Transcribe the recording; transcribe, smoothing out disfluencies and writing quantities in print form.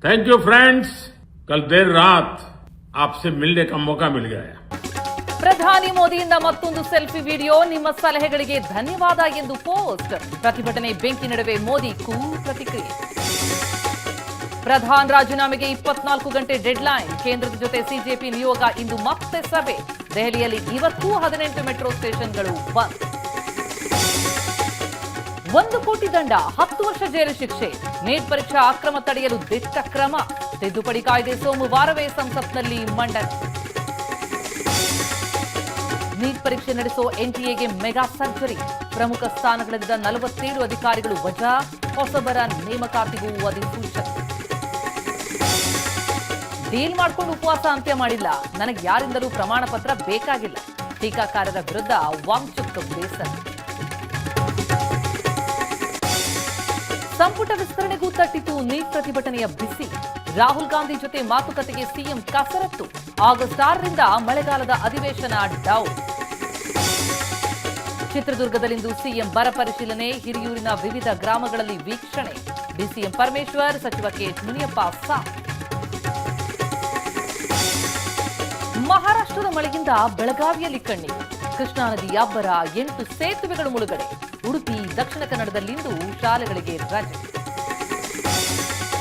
Thank you friends, कल देर रात आपसे मिलने का मौका मिल गया। ಪ್ರಧಾನಿ ಮೋದಿಯಿಂದ ಮತ್ತೊಂದು ಸೆಲ್ಫಿ ವಿಡಿಯೋ. ನಿಮ್ಮ ಸಲಹೆಗಳಿಗೆ ಧನ್ಯವಾದ ಎಂದು ಪೋಸ್ಟ್. ಪ್ರತಿಭಟನೆ ಬೆಂಕಿ ನಡುವೆ ಮೋದಿ ಕೂಲ್ ಪ್ರತಿಕ್ರಿಯೆ. ಪ್ರಧಾನ್ ರಾಜೀನಾಮೆಗೆ 24 ಗಂಟೆ ಡೆಡ್ಲೈನ್. ಕೇಂದ್ರದ ಜೊತೆ ಸಿಜೆಪಿ ನಿಯೋಗ ಇಂದು ಮತ್ತೆ ಸಭೆ. ದೆಹಲಿಯಲ್ಲಿ ಇವತ್ತೂ 18 ಮೆಟ್ರೋ ಸ್ಟೇಷನ್ಗಳು ಬಂದ್. 1 ಕೋಟಿ ದಂಡ, 10 ವರ್ಷ ಜೈಲು ಶಿಕ್ಷೆ. ನೀಟ್ ಪರೀಕ್ಷಾ ಅಕ್ರಮ ತಡೆಯಲು ದಿಟ್ಟ ಕ್ರಮ. ತಿದ್ದುಪಡಿ ಕಾಯ್ದೆ ಸೋಮವಾರವೇ ಸಂಸತ್ನಲ್ಲಿ ಮಂಡನೆ. ನೀಟ್ ಪರೀಕ್ಷೆ ನಡೆಸೋ ಎನ್ಟಿಎಗೆ ಮೆಗಾ ಸರ್ಜರಿ. ಪ್ರಮುಖ ಸ್ಥಾನಗಳಿದ್ದ 47 ಅಧಿಕಾರಿಗಳು ವಜಾ. ಹೊಸಬರ ನೇಮಕಾತಿಗೂ ಅಧಿಸೂಚನೆ. ಡೀಲ್ ಮಾಡ್ಕೊಂಡು ಉಪವಾಸ ಅಂತ್ಯ ಮಾಡಿಲ್ಲ. ನನಗೆ ಯಾರಿಂದಲೂ ಪ್ರಮಾಣ ಪತ್ರ ಬೇಕಾಗಿಲ್ಲ. ಟೀಕಾಕಾರರ ವಿರುದ್ಧ ವಾಂಗ್ಚುಕ್ ಬೇಸರ. ಸಂಪುಟ ವಿಸ್ತರಣೆಗೂ ತಟ್ಟಿತು ನೀಟ್ ಪ್ರತಿಭಟನೆಯ ಬಿಸಿ. ರಾಹುಲ್ ಗಾಂಧಿ ಜೊತೆ ಮಾತುಕತೆಗೆ ಸಿಎಂ ಕಸರತ್ತು. ಆಗಸ್ಟ್ 6ರಿಂದ ಮಳೆಗಾಲದ ಅಧಿವೇಶನ ಡೌನ್. ಚಿತ್ರದುರ್ಗದಲ್ಲಿಂದು ಸಿಎಂ ಬರ ಪರಿಶೀಲನೆ. ಹಿರಿಯೂರಿನ ವಿವಿಧ ಗ್ರಾಮಗಳಲ್ಲಿ ವೀಕ್ಷಣೆ. ಡಿಸಿಎಂ ಪರಮೇಶ್ವರ್, ಸಚಿವ ಕೆಎಚ್ ಮುನಿಯಪ್ಪ ಸಾಥ್. ಮಹಾರಾಷ್ಟ್ರದ ಮಳೆಯಿಂದ ಬೆಳಗಾವಿಯಲ್ಲಿ ಕಣ್ಣೀರು. ಕೃಷ್ಣಾ ನದಿ ಅಬ್ಬರ, 8 ಸೇತುವೆಗಳು ಮುಳುಗಡೆ. ಉಡುಪಿ, ದಕ್ಷಿಣ ಕನ್ನಡದಲ್ಲಿಂದು ಶಾಲೆಗಳಿಗೆ ರಜೆ.